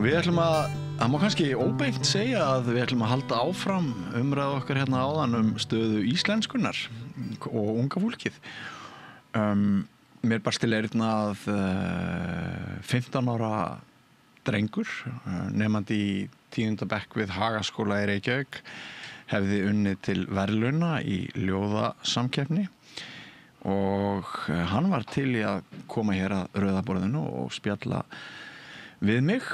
Við ætlum það má kannski óbeint segja að við ætlum að halda áfram umræðu okkar hérna áðan stöðu íslenskunnar og unga fólkið. Mér barst til eyrna að 15 ára drengur, nemandi í 10. bekk við Hagaskóla í Reykjavík, hefði unnið til verðlauna í ljóðasamkeppni og hann var til í að koma hér að rauðaborðinu og spjalla við mig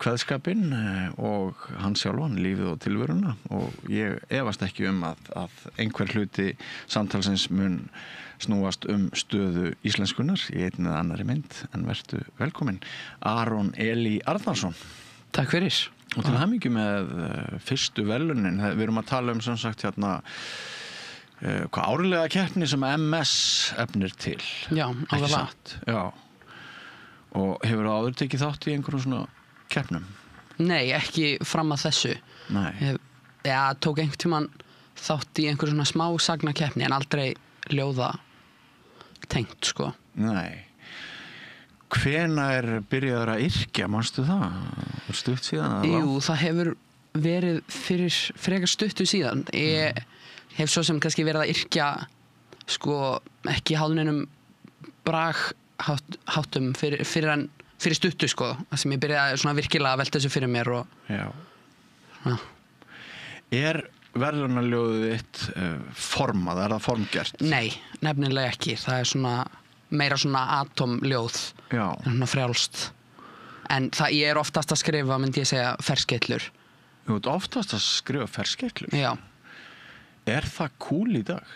kveðskapinn og hann sjálfan, lífið og tilveruna, og ég efast ekki að einhver hluti samtalsins mun snúast stöðu íslenskunnar í einni eða annarri mynd, en vertu velkominn Aron Elí Arnarsson. Takk fyrir. Og til hamingju með fyrstu verðlaunin. Við erum að tala sem sagt hérna hvað árlega keppni sem MS efnir til. Já, alveg satt. Já. Og hefur þú áður tekið þátt í einhverjum svona keppnum? Nei, ekki fram að þessu. Nei. Ég tók einhvern tímann þátt í einhverjum svona smá sagnakeppni en aldrei ljóða tengt, sko. Nei. Hvenær byrjaður að yrkja, manstu það? Stutt síðan? Jú, það hefur verið fyrir frekar stuttu síðan. Ég hef svo sem kannski verið að yrkja sko ekki hálfneinum bragháttum fyrir stuttu, sko, það sem ég byrjaði svona virkilega að velta þessu fyrir mér og já. Ja. Er verðlaunaljóðið þitt formað, er það formgert? Nei, nefnilega ekki. Það er svona meira svona atomljóð, svona frjálst. En ég er oftast að skrifa, myndi ég segja, ferskeytlur. Þú ert oftast að skrifa ferskeytlur? Já. Er það cool í dag?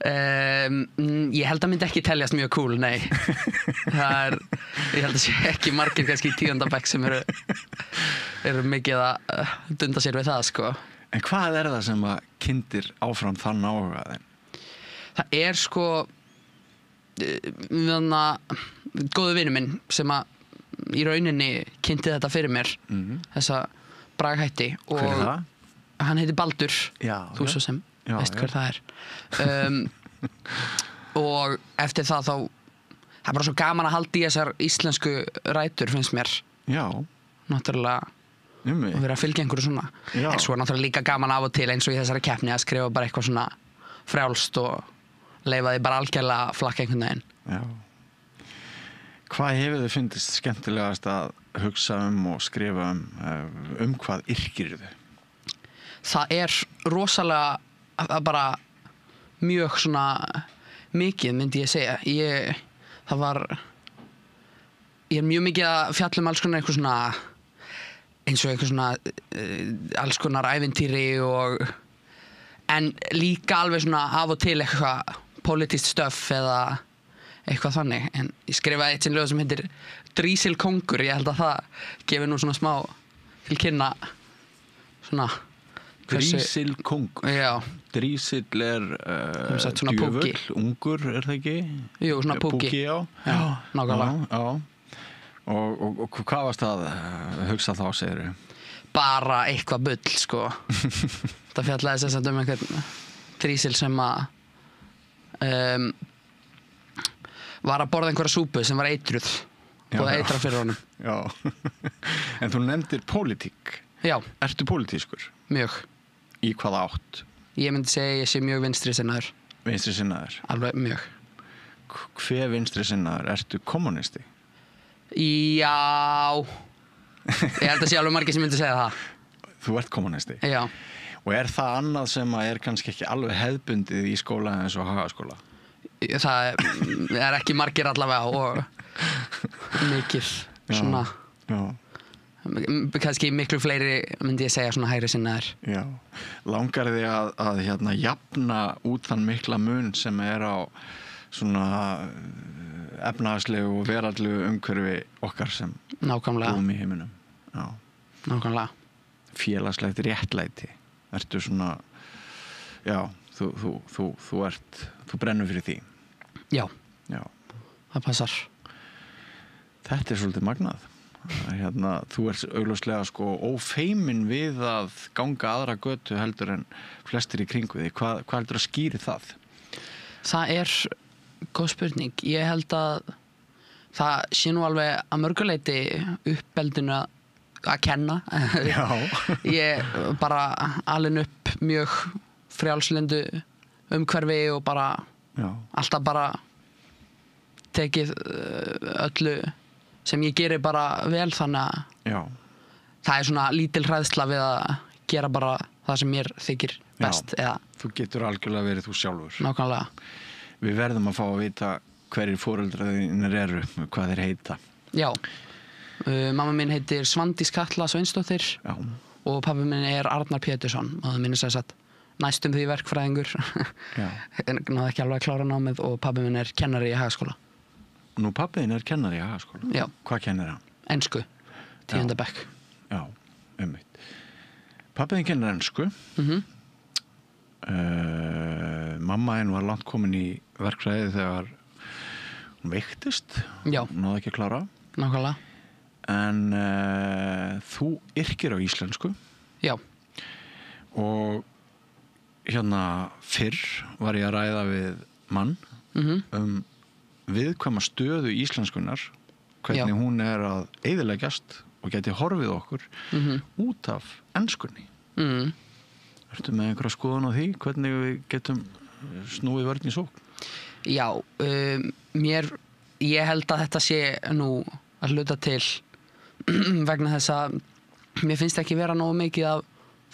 Ég held að myndi ekki teljast mjög cool, nei. Ég held að sé ekki margir kannski í 10. bekk sem eru mikið að dunda sér við það, sko. En hvað er það sem að kyndir áfram þann áhuga þeim? Það er sko góðu vinur minn sem að í rauninni kynnti þetta fyrir mér, þessa braghætti. Hver er það? Hann heitir Baldur, þú svo sem veist hver það er. Og eftir það þá það er bara svo gaman að halda í þessar íslensku rætur, finnst mér. Já. Náttúrulega að vera að fylgja einhverju svona. En svo er náttúrulega líka gaman af og til eins og í þessari keppni að skrifa bara eitthvað svona frjálst og leyfa því bara algjörlega flakka einhvern veginn. Já. Hvað hefur þið fundist skemmtilegast að hugsa og skrifa hvað yrkir þau? Það er rosalega bara mjög svona mikið, myndi ég segja. Ég er mjög mikið að fjalla alls konar eitthvað svona eins og eitthvað svona alls konar ævintýri en líka alveg svona af og til eitthvað pólitískt stöff eða eitthvað þannig. En ég skrifaði eitt ljóð sem heitir Drísilkongur. Ég held að það gefur nú svona smá til kynna svona Drísilkongur? Já. Drísill er djöfull, ungur, er það ekki? Jú, svona púki. Púki, já. Já, nákvæmlega. Já. Og hvað varst að hugsa þá, segirðu? Bara eitthvað bull, sko. Það fjallaði sem sagt einhvern drísil sem að var að borða einhverja súpu sem var eitruð og eitra fyrir honum. Já. En þú nefndir pólitík. Já. Ertu pólitískur? Mjög. Í hvaða átt? Ég myndi segja ég sé mjög vinstri sinnaður. Vinstri sinnaður? Alveg mjög. Hve vinstri sinnaður? Ertu kommunisti? Já. Ég held að sé alveg margir sem myndi segja það. Þú ert kommunisti? Já. Og er það annað sem að kannski ekki alveg hefðbundið í skóla eins og Hagaskóla? Það er ekki margir allavega og mikið svona kannski miklu fleiri myndi ég segja svona hægri sinnaðir. Já. Langar þig að jafna út þann mikla mun sem er á svona efnahagslegu og veraldlegu umhverfi okkar sem búum í heiminum? Já. Nákvæmlega. Félagslegt réttlæti. Ertu svona, já, þú brennur fyrir því? Já. Já. Það passar. Þetta er svolítið magnað. Þú ert augljóslega sko ófeimin við að ganga aðra götu heldur en flestir í kringu því. Hvað heldur að skýri það? Það er góð spurning. Ég held að það sé nú alveg að mörguleiti uppeldinu að kenna. Já. Ég bara alin upp mjög frjálslindu umhverfi og bara Já. alltaf bara tekið öllu sem ég geri bara vel, þannig að Já. það svona lítil hræðsla við að gera bara það sem mér þykir best. Já. Eða Þú getur algjörlega verið þú sjálfur. nákvæmlega. Við verðum að fá að vita hverjir foreldraðinir eru, hvað þeir heita. Já, mamma mín heitir Svandís Katla Sveinsdóttir Já. og pabbi minn er Arnar Pétursson og það minn sem sagt næstum því verkfræðingur. Já. Náði ekki alveg að klára námið og pabbi minn er kennari í Hagaskóla. Nú pabbiðin er kennari í Hagaskóla. Já. Hvað kennir hann? Ensku, 10. bekk. Já, einmitt. Pabbiðin kennir ensku. Mamma henn var langt komin í verkfræði þegar hún veiktist. Já. Náði ekki að klára. Nákvæmlega. En þú yrkir á íslensku. Já. Og hérna fyrr var ég að ræða við mann viðkvæma stöðu íslenskunar, hvernig Já. hún er að eyðileggjast og geti horfið okkur út af enskunni. Ertu með einhverja skoðun á því hvernig við getum snúið vörn í sókn? Já, ég held að þetta sé nú að hluta til vegna þess að mér finnst ekki vera nógu mikið af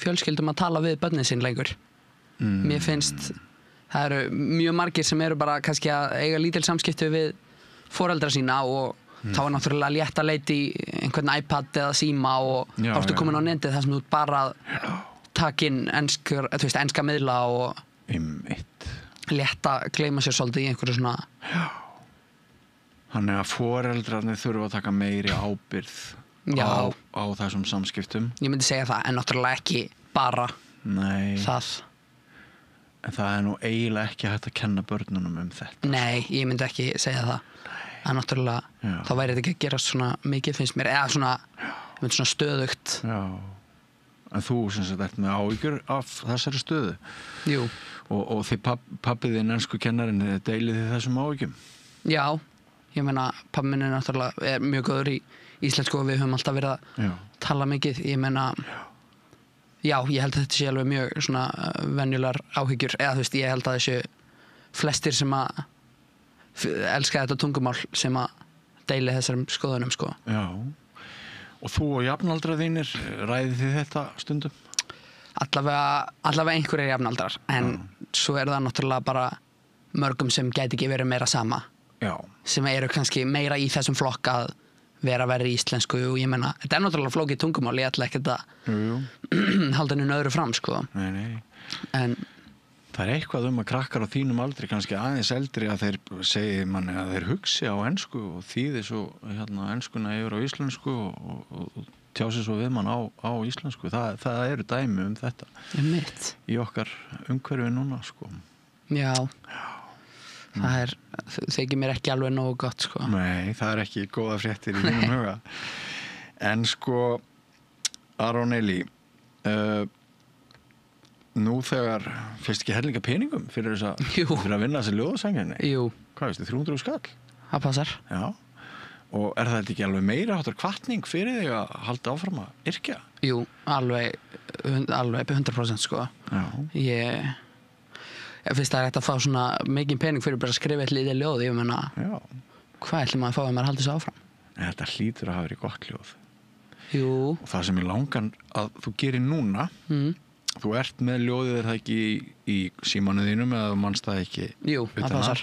fjölskyldum að tala við börnin sín lengur. Mér finnst það eru mjög margir sem eru bara kannski að eiga lítil samskipti við foreldra sína og þá er náttúrulega létt að leita í einhvern iPad eða síma og Já, þá ertu já. komin á netið þar sem þú ert bara að taka inn enska miðla og Einmitt. létt að gleyma sér svolítið í einhverju svona. Þannig að foreldrarnir þurfa að taka meiri ábyrgð Já. á þessum samskiptum. Ég myndi segja það, en náttúrulega ekki bara Nei, það. en það er nú eiginlega ekki hægt að kenna börnunum um þetta. Nei, ég myndi ekki segja það. Það er náttúrulega, Já. þá væri þetta ekki að gerast svona mikið, finnst mér, eða svona, ég myndi svona stöðugt. Já. En þú sem sagt ert með áhyggjur af þessari stöðu. Jú, Og þið pabbiðinn ensku kennarin deilið þið þessum áhyggjum? já, ég meina, pabbi minn er náttúrulega mjög góður í íslensku og við höfum alltaf verið að Já. tala mikið. Ég meina, já, ég held að þetta sé alveg mjög svona venjulegar áhyggjur, eða þú veist, ég held að þessu flestir sem að elska þetta tungumál sem að deili þessarum skoðunum, sko. Já. Og þú og jafnaldrar þínir, ræðið þið þetta stundum? Allavega einhverjir jafnaldrar, en svo er það náttúrulega bara mörgum sem gæti ekki verið meira sama, Já. sem eru kannski meira í þessum flokk að vera verið í íslensku og ég meina, þetta er náttúrulega flókið tungumál, ég ætla ekkert að Jú. halda henni öðru fram, sko. Nei. En Það er eitthvað að krakkar á þínum aldri, kannski aðeins eldri, að þeir segi manni að þeir hugsi á ensku og þýði svo enskuna yfir á íslensku og tjási svo við mann á íslensku. Það eru dæmi um þetta mitt, í okkar umhverfi núna, sko. já, það þykir mér ekki alveg nógu gott, sko. Nei, það er ekki góða fréttir í þínum huga. En sko, Aron Elí, nú þegar fyrst ekki hellinga peningum fyrir að vinna þessi ljóðasangjarni. Jú. Hvað veistu, 300 skall? Það passar. Já. Og er það ekki alveg meira háttar hvatning fyrir þig að halda áfram að yrkja? Jú, alveg 100%, sko. Já. Ég finnst það hægt að fá svona mikið pening fyrir bara að skrifa eitt lítið ljóð, ég meina, Já. hvað ætlum maður að fá að maður haldi þessu áfram? Þetta hlýtur að hafa verið gott ljóð. Jú. Og það sem ég langan að þú gerir núna, þú ert með ljóðið, er það ekki í símanum þínum eða þú manst það ekki? Jú, það passar.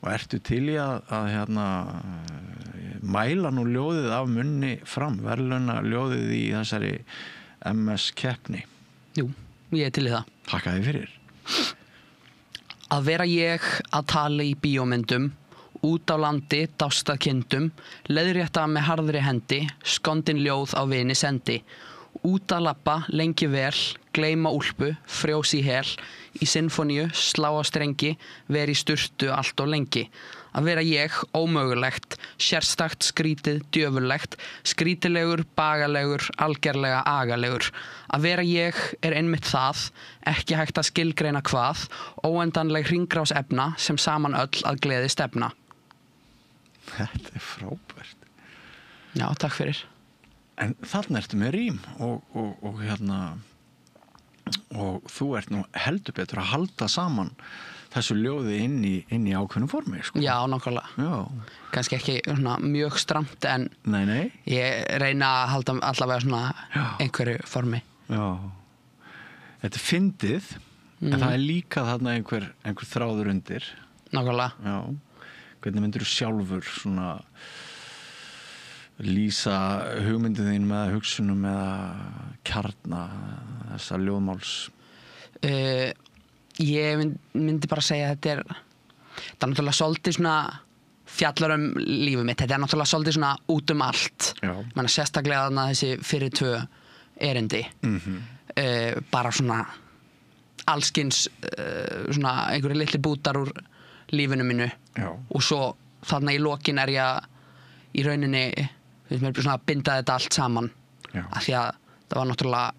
Og ertu til í að mæla nú ljóðið af munni fram, verðlauna ljóðið í þessari MS keppni? Jú, ég er til í það. Takk að þið fyrir. Að vera ég að tala í bíómyndum, út á landi, dástað kindum, leiðrétta með harðri hendi, skondin ljóð á vini sendi. Út að labba, lengi vel, gleyma úlpu, frjós í hel, í sinfoníu, slá á strengi, veri í sturtu allt og lengi. Að vera ég, ómögulegt, sérstakt, skrítið, djöfulegt, skrítilegur, bagalegur, algerlega agalegur. Að vera ég er einmitt það, ekki hægt að skilgreina hvað, óendanleg hringrás efna sem saman öll að gleði stefna. Þetta frábært. Já, takk fyrir. En þarna ertu með rím og hérna og þú ert nú heldur betur að halda saman þessu ljóði inn í ákveðnu formi, sko. Já, nákvæmlega. Já. Kannski ekki svona mjög stramt en Nei. ég reyna að halda allavega svona einhverju formi. Já. Þetta fyndið, en það líka þarna einhver þráður undir. Nákvæmlega. Já. Hvernig myndirðu sjálfur svona lýsa hugmyndið þín með hugsunum eða kjarna þessa ljóðmáls? Ég myndi bara segja að þetta er náttúrulega svolítið svona fjallar lífið mitt. Þetta er náttúrulega svolítið svona út allt. Já. Menna sérstaklega þarna þessi fyrir 2 erindi. Bara svona allskins svona einhverju litli bútar úr lífinu mínu. Já. Og svo þarna í lokin er ég í rauninni mér er svona að binda þetta allt saman. Já. Af því að það var náttúrulega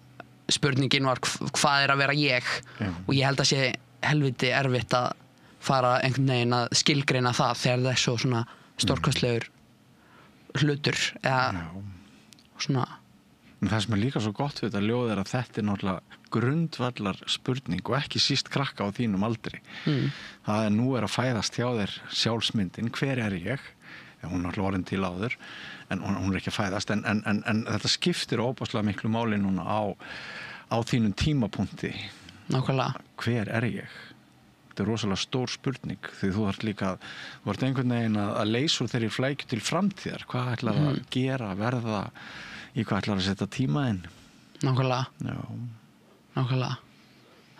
spurningin var hvað er að vera ég. Já. Og ég held að sé helviti erfitt að fara einhvern veginn að skilgreina það þegar það er svo svona stórkostlegur hlutur eða svona. En það sem er líka svo gott við þetta ljóð er að þetta er náttúrulega grundvallar spurning og ekki síst krakka á þínum aldri. Það er nú að fæðast hjá þér sjálfsmyndin, hver er ég? Hún er náttúrulega orðin til áður en hún er ekki að fæðast en þetta skiptir óbáslega miklu máli núna á þínum tímapunkti. Nákvæmlega. Hver er ég? Þetta er rosalega stór spurning því þú ert einhvern veginn að leysa úr þeirri flækju til framtíðar. Hvað ætlar að gera, verða, í hvað ætlar að setja tíma inn? Nákvæmlega. Já. Nákvæmlega.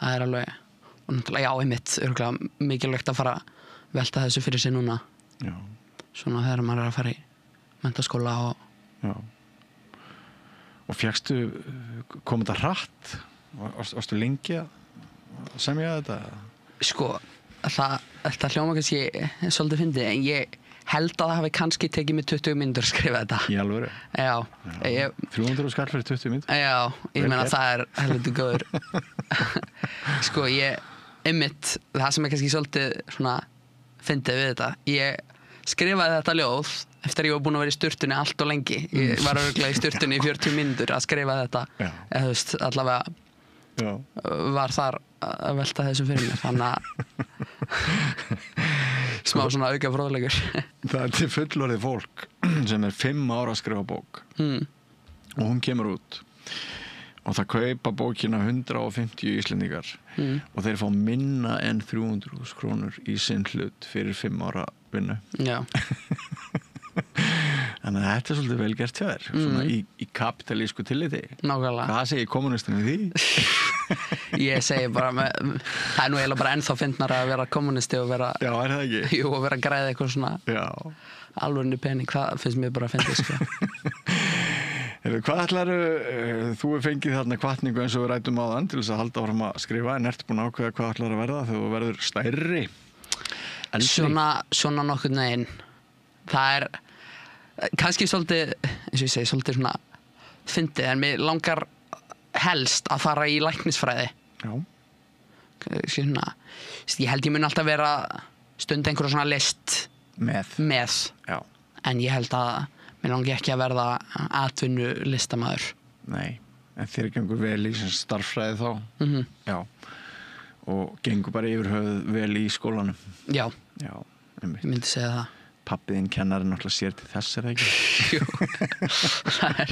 Það er alveg, og náttúrulega einmitt örugglega mikilvægt að fara að velta þessu fyrir sig núna. Já. Svona þegar maður er að fara í menntaskóla og... Já. Og fékkstu, kom þetta hratt? Varstu lengi að semja þetta? Sko, þetta hljóma kannski svolítið fyndið, en ég held að það hafi kannski tekið mig 20 mínútur að skrifa þetta. Í alvöru? Já. 300 skall fyrir 20 mínútur? Já, ég meina það er helviti góður. Sko, einmitt, það sem er kannski svolítið svona fyndið við þetta, ég skrifaði þetta ljóð eftir að ég var búin að vera í sturtunni allt og lengi. Ég var örugglega í sturtunni í 40 mínútur að skrifa þetta. Eða þú veist, allavega var þar að velta þessu fyrir mér. Þannig að smá svona auka fróðleikur. Það er til fullorðið fólk sem er 5 ára að skrifa bók og hún kemur út og það kaupa bókina 150 Íslendingar og þeir fá minna en 300.000 krónur í sinn hlut fyrir 5 ára vinnu. Já. Þannig að þetta er svolítið vel gert hjá þér, svona í kapitalísku tilliti. Nákvæmlega. Hvað segir kommunistinn við því? Ég segi bara, það er nú eiginlega bara ennþá fyndnara að vera kommunisti og vera... Já, er það ekki? Jú, og vera að græða eitthvað svona alvörni pening, það finnst mér bara að fyndið, sko. Hvað ætlarðu, þú hefur fengið þarna hvatningu eins og við rætum áðan til þess að halda áfram að skrifa, en ertu búin að ákveða hvað ætlarðu að verða þegar þú verður stærri? Svona nokkurn veginn. Það er kannski svolítið, eins og ég segi, svolítið svona fyndið, en mér langar helst að fara í læknisfræði. Já. Svona, ég held ég mun alltaf vera stund einhverja svona list með. Já. En ég held að mér langi ekki að verða atvinnu listamaður. Nei, en þér gengur vel í starffræði þá. Já. Og gengur bara yfir höfuð vel í skólanum. Já. Já, ég myndi segja það. Pabbiðinn kennari náttúrulega sér til þess, er það ekki? Jú, það er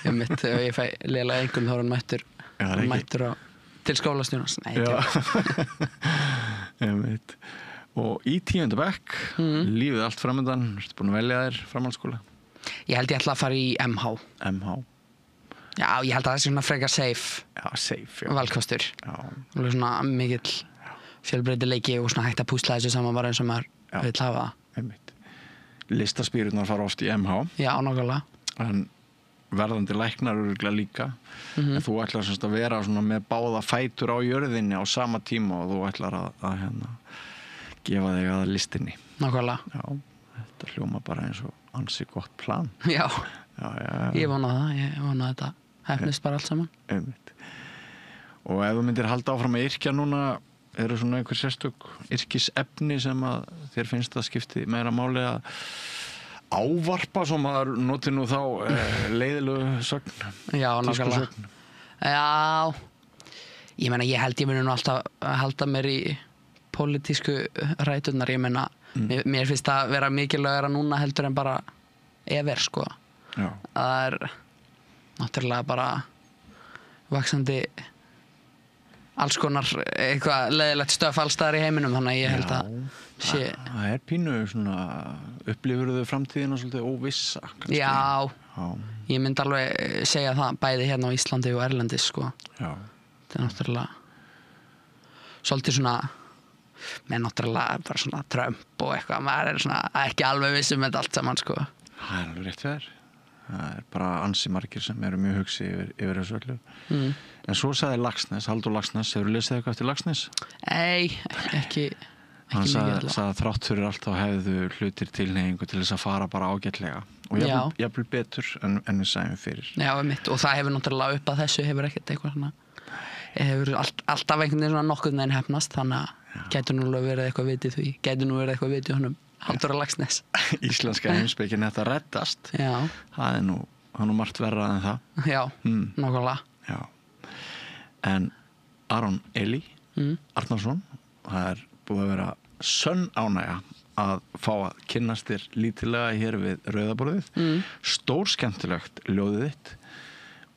einmitt, þegar ég fæ lélega einhvern þá er hann mættur til skólastjórnans. Nei, einmitt. Og í 10. bekk, lífið allt framöndan, ertu búin að velja þér framhaldsskóla? Ég held ég ætla að fara í MH. MH? Já, ég held að það er svona frekar safe. Já, safe, já. Valkostur. Já. Og svona mikill fjölbreytileiki og svona hægt að púsla þessu saman bara eins og maður vill hafa það. Einmitt. Listaspírurnar fara oft í MH. Já, nákvæmlega. En verðandi læknar örugglega líka. En þú ætlar semst að vera svona með báða fætur á jörðinni á sama tíma og þú ætlar að gefa þig að listinni. Nákvæmlega. Já, þetta hljóma bara eins og ansi gott plan. Já. Já. Ég vona það, ég vona að þetta hefnist bara allt saman. Einmitt. Og ef þú myndir halda áfram að yrkja núna eru svona einhver sérstök yrkisefni sem að þér finnst að skipti meira máli að ávarpa, svo maður noti nú þá leiðilegu sögn, Já, tísku nákvæmlega. sögn. Já, ég meina, ég held ég muni nú alltaf að halda mér í pólitísku ræturnar, ég meina, mér finnst það vera mikilvægara núna heldur en bara ever, sko. Já. Það er náttúrulega bara vaxandi alls konar eitthvað leiðilegt stöf alls staðar í heiminum, þannig að ég held að sé... Það er pínu svona, upplifurðu framtíðina svolítið óvissa, kannski. Já, ég myndi alveg segja það bæði hérna á Íslandi og erlendis, sko. Já. Það er náttúrulega svolítið svona, með náttúrulega bara svona Trump og eitthvað, maður er svona ekki alveg viss um þetta allt saman, sko. Það er alveg rétt fyrir. Það er bara ansi margir sem eru mjög hugsi yfir þessu öllu. En svo sagði Laxness, Halldór Laxness, hefur lesið eitthvað eftir Laxness? Nei, ekki Hann mikið sagði allavega. að þrátt fyrir allt þá hefðu hlutir tilhneigingu til þess að fara bara ágætlega. Og jafnvel betur en við sæjum fyrir. Já, mitt, og það hefur náttúrulega upp að þessu hefur ekkert eitthvað svona, hefur alltaf einhvern veginn svona nokkurn veginn hefnast, þannig að gætu nú verið eitthvað vitið því, gætu nú verið eitthvað vitið honum Halldór Laxness. Íslenska heimspekin þetta reddast. Já. Það er nú margt verra en það. Já, nákvæmlega. Já. En Aron Elí Arnarsson, það er búið að vera sönn ánægja að fá að kynnast þér lítillega hér við Rauðaborðið. Stór skemmtilegt ljóðið þitt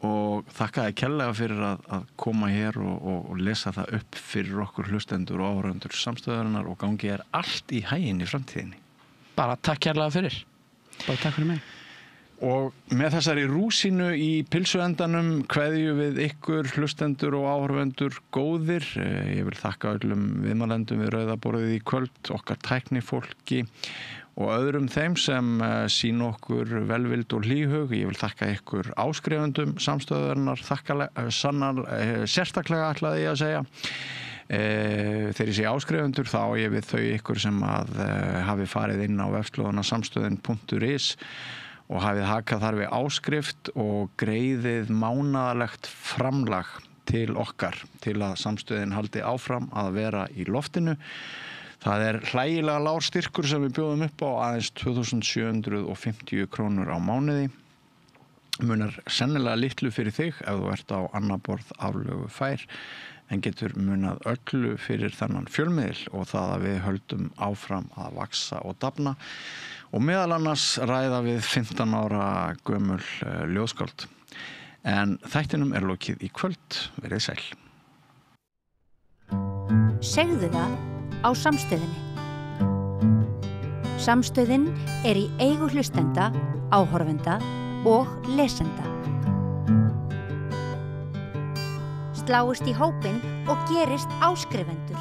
og þakka þér kærlega fyrir að koma hér og lesa það upp fyrir okkur hlustendur og áhorfendur samstöðarinnar og gangi þér allt í haginn í framtíðinni. Bara takk kærlega fyrir. Bara takk fyrir mig. Og með þessari rúsínu í pilsuendanum kveðju við ykkur hlustendur og áhorfendur góðir. Ég vil þakka öllum viðmælendum við Rauðaborðið í kvöld, okkar tæknifólki og öðrum þeim sem sýna okkur velvild og hlýhug. Ég vil þakka ykkur áskrifendum samstöðarinnar, sérstaklega ætlaði ég að segja. Þegar ég sé áskrifendur þá ég við þau ykkur sem að hafi farið inn á vefslóðuna samstöðin.is og hafið hakað þar við áskrift og greiðið mánaðarlegt framlag til okkar til að samstöðin haldi áfram að vera í loftinu. Það er hlægilega lágur styrkur sem við bjóðum upp á, aðeins 2.750 krónur á mánuði. Munar sennilega litlu fyrir þig ef þú ert á annað borð aflögu fær, en getur munað öllu fyrir þennan fjölmiðil og það að við höldum áfram að vaxa og dafna. Og meðal annars ræða við 15 ára gömul ljóðskáld. En þættinum er lokið í kvöld. Verið sæl. Segðu það á Samstöðinni. Samstöðin er í eigu hlustenda, áhorfenda og lesenda. Sláist í hópinn og gerist áskrifendur.